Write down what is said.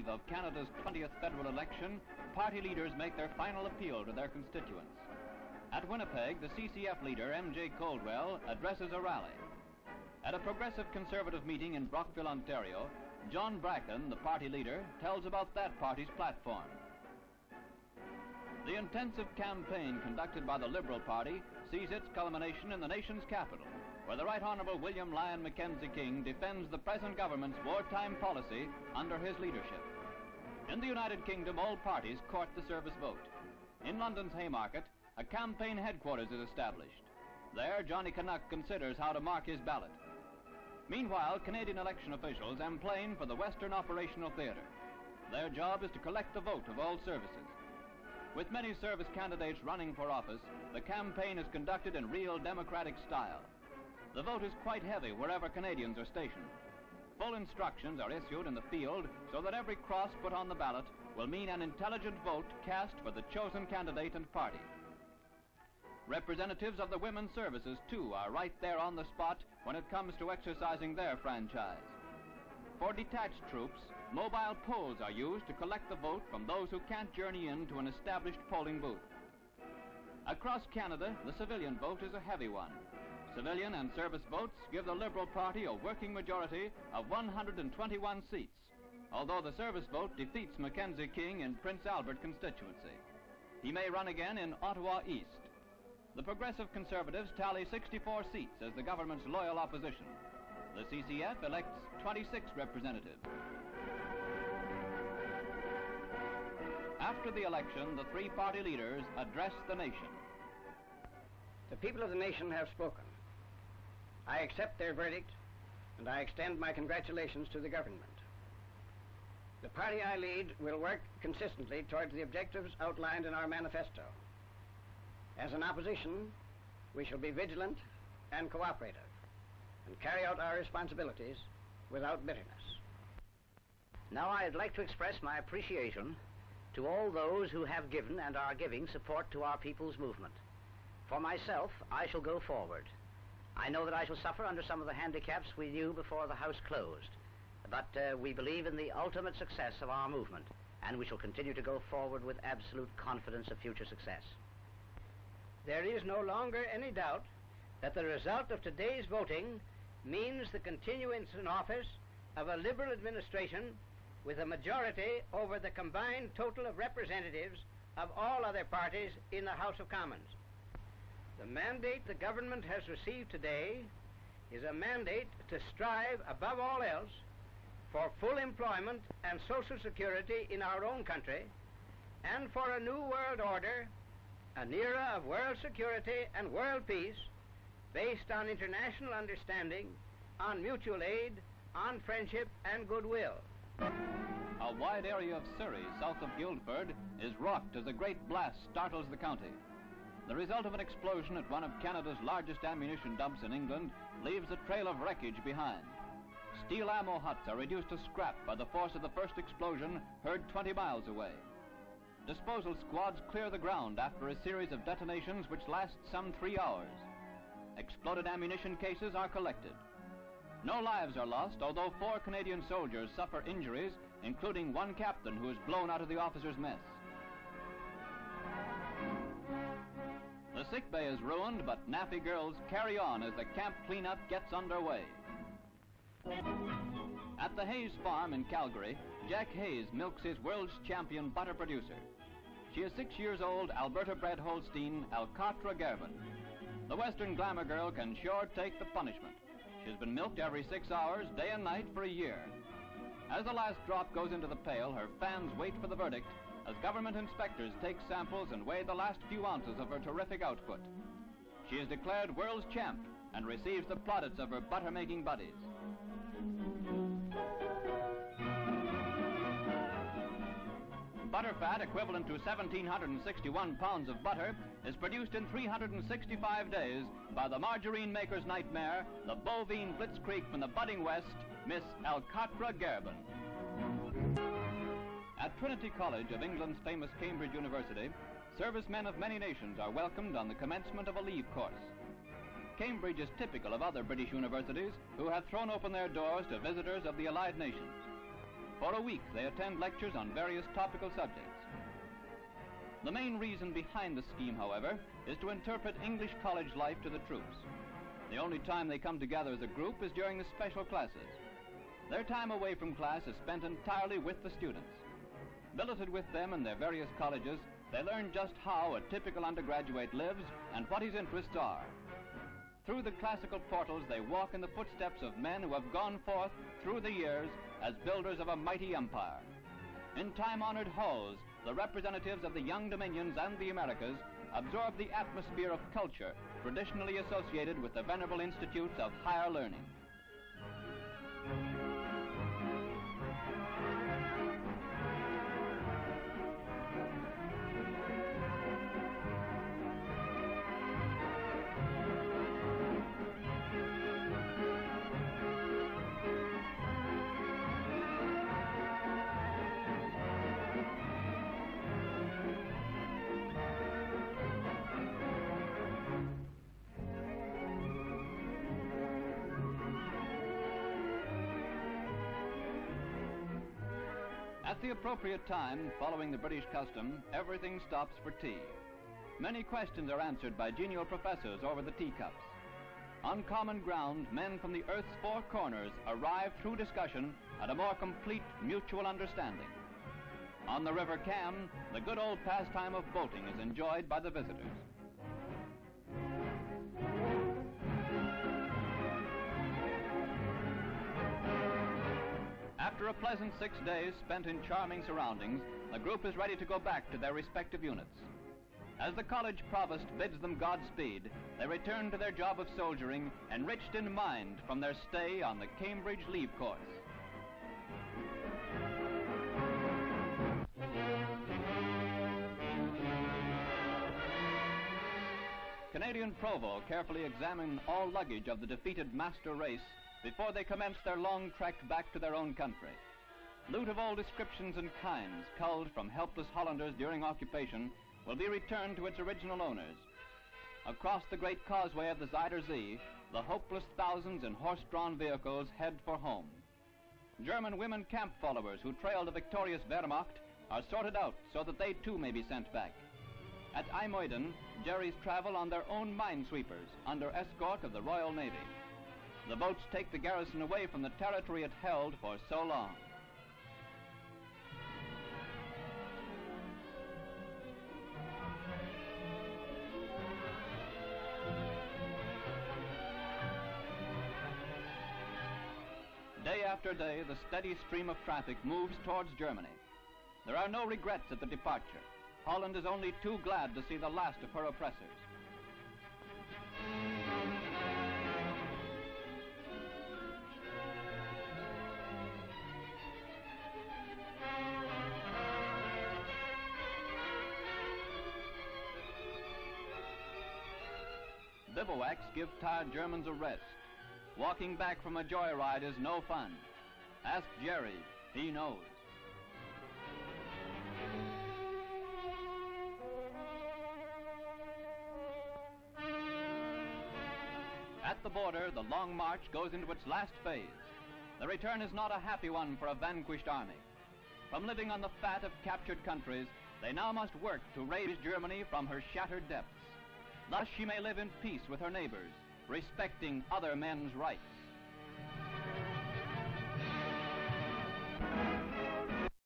eve of Canada's 20th federal election, party leaders make their final appeal to their constituents. At Winnipeg, the CCF leader, MJ Coldwell, addresses a rally. At a progressive conservative meeting in Brockville, Ontario, John Bracken, the party leader, tells about that party's platform. The intensive campaign conducted by the Liberal Party sees its culmination in the nation's capital, where the Right Honourable William Lyon Mackenzie King defends the present government's wartime policy under his leadership. In the United Kingdom, all parties court the service vote. In London's Haymarket, a campaign headquarters is established. There, Johnny Canuck considers how to mark his ballot. Meanwhile, Canadian election officials employ for the Western Operational Theatre. Their job is to collect the vote of all services. With many service candidates running for office, the campaign is conducted in real democratic style. The vote is quite heavy wherever Canadians are stationed. Full instructions are issued in the field so that every cross put on the ballot will mean an intelligent vote cast for the chosen candidate and party. Representatives of the women's services, too, are right there on the spot when it comes to exercising their franchise. For detached troops, mobile polls are used to collect the vote from those who can't journey into an established polling booth. Across Canada, the civilian vote is a heavy one. Civilian and service votes give the Liberal Party a working majority of 121 seats, although the service vote defeats Mackenzie King in Prince Albert constituency. He may run again in Ottawa East. The Progressive Conservatives tally 64 seats as the government's loyal opposition. The CCF elects 26 representatives. After the election, the three party leaders address the nation. The people of the nation have spoken. I accept their verdict, and I extend my congratulations to the government. The party I lead will work consistently towards the objectives outlined in our manifesto. As an opposition, we shall be vigilant and cooperative, and carry out our responsibilities without bitterness. Now I'd like to express my appreciation to all those who have given and are giving support to our people's movement. For myself, I shall go forward. I know that I shall suffer under some of the handicaps we knew before the House closed, but we believe in the ultimate success of our movement, and we shall continue to go forward with absolute confidence of future success. There is no longer any doubt that the result of today's voting means the continuance in office of a Liberal administration with a majority over the combined total of representatives of all other parties in the House of Commons. The mandate the government has received today is a mandate to strive above all else for full employment and social security in our own country, and for a new world order, an era of world security and world peace based on international understanding, on mutual aid, on friendship and goodwill. A wide area of Surrey, south of Guildford, is rocked as a great blast startles the county. The result of an explosion at one of Canada's largest ammunition dumps in England leaves a trail of wreckage behind. Steel ammo huts are reduced to scrap by the force of the first explosion heard 20 miles away. Disposal squads clear the ground after a series of detonations which last some 3 hours. Exploded ammunition cases are collected. No lives are lost, although 4 Canadian soldiers suffer injuries, including one captain who is blown out of the officers' mess. The sick bay is ruined, but nappy girls carry on as the camp cleanup gets underway. At the Hayes farm in Calgary, Jack Hayes milks his world's champion butter producer. She is 6 years old, Alberta-bred Holstein, Alcatra Gervin. The Western glamour girl can sure take the punishment. She's been milked every 6 hours, day and night, for a year. As the last drop goes into the pail, her fans wait for the verdict as government inspectors take samples and weigh the last few ounces of her terrific output. She is declared world's champ and receives the plaudits of her butter-making buddies. Butterfat, equivalent to 1,761 pounds of butter, is produced in 365 days by the margarine maker's nightmare, the bovine blitzkrieg from the budding West, Miss Alcatra Gerben. At Trinity College of England's famous Cambridge University, servicemen of many nations are welcomed on the commencement of a leave course. Cambridge is typical of other British universities who have thrown open their doors to visitors of the Allied nations. For a week, they attend lectures on various topical subjects. The main reason behind the scheme, however, is to interpret English college life to the troops. The only time they come together as a group is during the special classes. Their time away from class is spent entirely with the students. Billeted with them in their various colleges, they learn just how a typical undergraduate lives and what his interests are. Through the classical portals, they walk in the footsteps of men who have gone forth through the years as builders of a mighty empire. In time-honored halls, the representatives of the young dominions and the Americas absorb the atmosphere of culture traditionally associated with the venerable institutes of higher learning. At the appropriate time, following the British custom, everything stops for tea. Many questions are answered by genial professors over the teacups. On common ground, men from the earth's four corners arrive through discussion at a more complete mutual understanding. On the River Cam, the good old pastime of boating is enjoyed by the visitors. After a pleasant 6 days spent in charming surroundings, the group is ready to go back to their respective units. As the college provost bids them Godspeed, they return to their job of soldiering, enriched in mind from their stay on the Cambridge leave course. Canadian Provo carefully examine all luggage of the defeated master race before they commence their long trek back to their own country. Loot of all descriptions and kinds, culled from helpless Hollanders during occupation, will be returned to its original owners. Across the great causeway of the Zuider Zee, the hopeless thousands in horse-drawn vehicles head for home. German women camp followers who trail the victorious Wehrmacht are sorted out so that they too may be sent back. At IJmuiden, Jerry's travel on their own minesweepers under escort of the Royal Navy. The boats take the garrison away from the territory it held for so long. Day after day, the steady stream of traffic moves towards Germany. There are no regrets at the departure. Holland is only too glad to see the last of her oppressors. Bivouacs give tired Germans a rest. Walking back from a joyride is no fun. Ask Jerry, he knows. At the border, the long march goes into its last phase. The return is not a happy one for a vanquished army. From living on the fat of captured countries, they now must work to raise Germany from her shattered depths. Thus she may live in peace with her neighbors, respecting other men's rights.